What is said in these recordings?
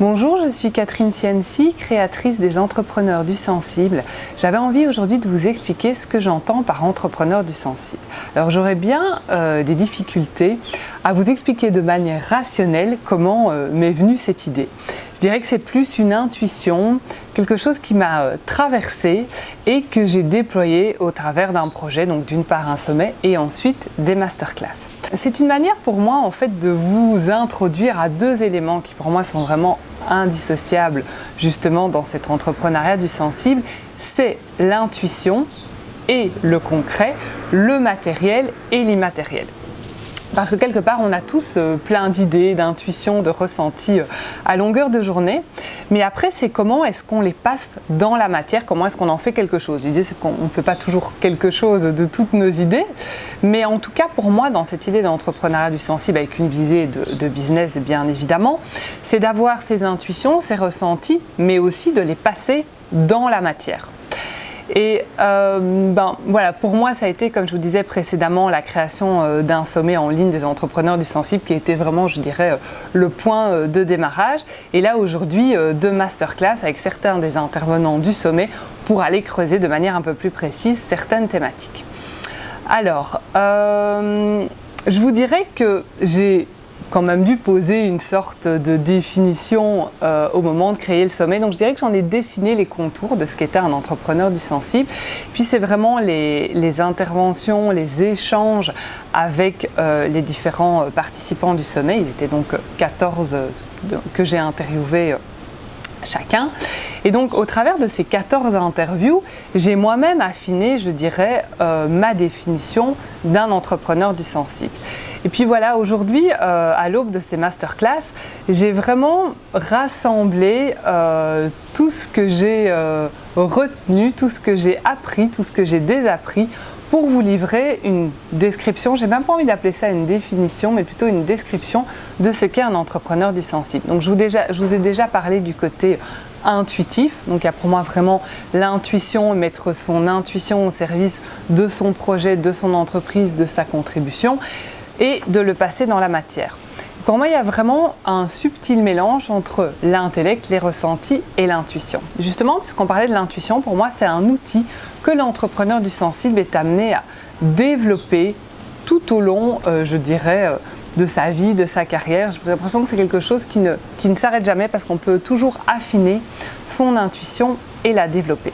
Bonjour, je suis Catherine Cianci, créatrice des Entrepreneurs du Sensible. J'avais envie aujourd'hui de vous expliquer ce que j'entends par entrepreneur du sensible. Alors j'aurais bien des difficultés à vous expliquer de manière rationnelle comment m'est venue cette idée. Je dirais que c'est plus une intuition, quelque chose qui m'a traversée et que j'ai déployé au travers d'un projet, donc d'une part un sommet et ensuite des masterclass. C'est une manière pour moi en fait de vous introduire à deux éléments qui pour moi sont vraiment indissociables justement dans cet entrepreneuriat du sensible, c'est l'intuition et le concret, le matériel et l'immatériel. Parce que quelque part, on a tous plein d'idées, d'intuitions, de ressentis à longueur de journée. Mais après, c'est comment est-ce qu'on les passe dans la matière, comment est-ce qu'on en fait quelque chose. L'idée, c'est qu'on ne fait pas toujours quelque chose de toutes nos idées. Mais en tout cas, pour moi, dans cette idée d'entrepreneuriat du sensible, avec une visée de business, bien évidemment, c'est d'avoir ces intuitions, ces ressentis, mais aussi de les passer dans la matière. Et voilà, pour moi, ça a été, comme je vous disais précédemment, la création d'un sommet en ligne des entrepreneurs du sensible qui était vraiment, je dirais, le point de démarrage. Et là, aujourd'hui, deux masterclass avec certains des intervenants du sommet pour aller creuser de manière un peu plus précise certaines thématiques. Alors, je vous dirais que j'ai quand même dû poser une sorte de définition au moment de créer le sommet. Donc je dirais que j'en ai dessiné les contours de ce qu'était un entrepreneur du sensible. Puis c'est vraiment les interventions, les échanges avec les différents participants du sommet. Ils étaient donc 14 que j'ai interviewés chacun. Et donc au travers de ces 14 interviews, j'ai moi-même affiné, je dirais, ma définition d'un entrepreneur du sensible. Et puis voilà, aujourd'hui, à l'aube de ces masterclass, j'ai vraiment rassemblé tout ce que j'ai retenu, tout ce que j'ai appris, tout ce que j'ai désappris pour vous livrer une description, j'ai même pas envie d'appeler ça une définition, mais plutôt une description de ce qu'est un entrepreneur du sensible. Donc je vous ai déjà parlé du côté intuitif, donc il y a pour moi vraiment l'intuition, mettre son intuition au service de son projet, de son entreprise, de sa contribution et de le passer dans la matière. Pour moi, il y a vraiment un subtil mélange entre l'intellect, les ressentis et l'intuition. Justement, puisqu'on parlait de l'intuition, pour moi, c'est un outil que l'entrepreneur du sensible est amené à développer tout au long, je dirais, de sa vie, de sa carrière. J'ai l'impression que c'est quelque chose qui ne s'arrête jamais parce qu'on peut toujours affiner son intuition et la développer.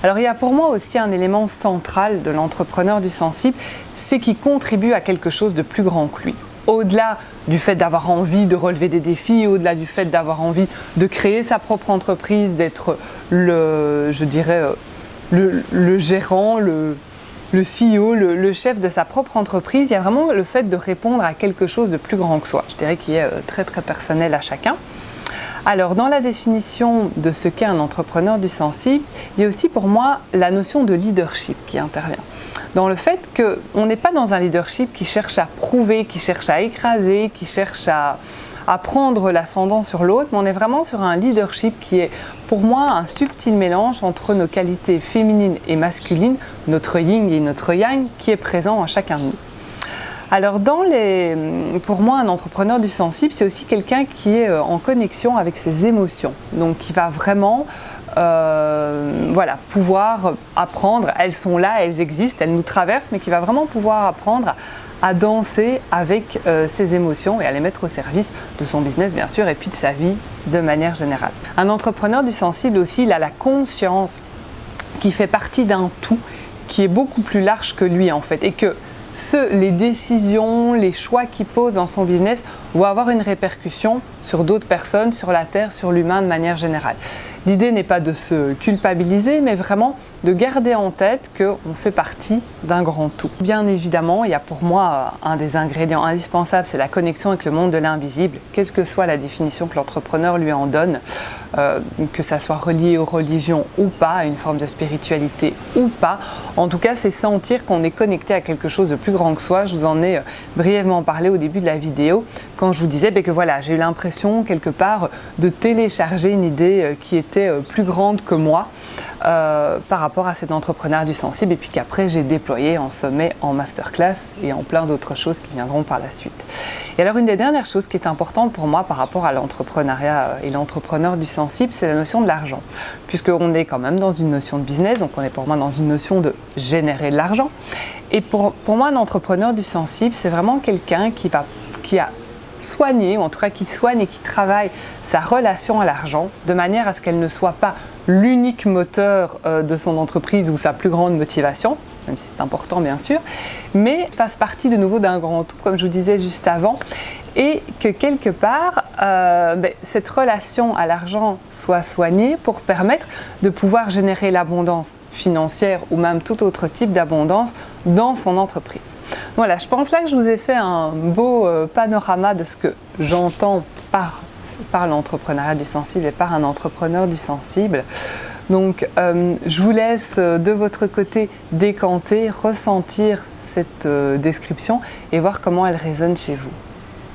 Alors il y a pour moi aussi un élément central de l'entrepreneur du sensible, c'est qu'il contribue à quelque chose de plus grand que lui. Au-delà du fait d'avoir envie de relever des défis, au-delà du fait d'avoir envie de créer sa propre entreprise, d'être le gérant, le CEO, le chef de sa propre entreprise, il y a vraiment le fait de répondre à quelque chose de plus grand que soi. Je dirais qu'il est très très personnel à chacun. Alors, dans la définition de ce qu'est un entrepreneur du sensible, il y a aussi pour moi la notion de leadership qui intervient. Dans le fait qu'on n'est pas dans un leadership qui cherche à prouver, qui cherche à écraser, qui cherche à prendre l'ascendant sur l'autre, mais on est vraiment sur un leadership qui est pour moi un subtil mélange entre nos qualités féminines et masculines, notre yin et notre yang, qui est présent en chacun de nous. Alors pour moi, un entrepreneur du sensible, c'est aussi quelqu'un qui est en connexion avec ses émotions, donc qui va vraiment pouvoir apprendre, elles sont là, elles existent, elles nous traversent, mais qui va vraiment pouvoir apprendre à danser avec ses émotions et à les mettre au service de son business bien sûr et puis de sa vie de manière générale. Un entrepreneur du sensible aussi, il a la conscience qui fait partie d'un tout qui est beaucoup plus large que lui en fait et que les décisions, les choix qu'il pose dans son business vont avoir une répercussion sur d'autres personnes, sur la Terre, sur l'humain de manière générale. L'idée n'est pas de se culpabiliser, mais vraiment de garder en tête qu'on fait partie d'un grand tout. Bien évidemment, il y a pour moi un des ingrédients indispensables, c'est la connexion avec le monde de l'invisible, quelle que soit la définition que l'entrepreneur lui en donne, que ça soit relié aux religions ou pas, à une forme de spiritualité ou pas. En tout cas, c'est sentir qu'on est connecté à quelque chose de plus grand que soi. Je vous en ai brièvement parlé au début de la vidéo, quand je vous disais que voilà, j'ai eu l'impression quelque part de télécharger une idée qui était plus grande que moi. par rapport à cet entrepreneur du sensible et puis qu'après j'ai déployé en sommet, en masterclass et en plein d'autres choses qui viendront par la suite. Et alors une des dernières choses qui est importante pour moi par rapport à l'entrepreneuriat et l'entrepreneur du sensible, c'est la notion de l'argent. Puisqu'on est quand même dans une notion de business, donc on est pour moi dans une notion de générer de l'argent. Et pour moi, un entrepreneur du sensible, c'est vraiment quelqu'un qui a soigné, ou en tout cas qui soigne et qui travaille sa relation à l'argent de manière à ce qu'elle ne soit pas l'unique moteur de son entreprise ou sa plus grande motivation, même si c'est important bien sûr, mais fasse partie de nouveau d'un grand tout, comme je vous disais juste avant, et que quelque part, cette relation à l'argent soit soignée pour permettre de pouvoir générer l'abondance financière ou même tout autre type d'abondance dans son entreprise. Voilà, je pense là que je vous ai fait un beau panorama de ce que j'entends par l'entrepreneuriat du sensible et par un entrepreneur du sensible. Donc je vous laisse de votre côté décanter, ressentir cette description et voir comment elle résonne chez vous.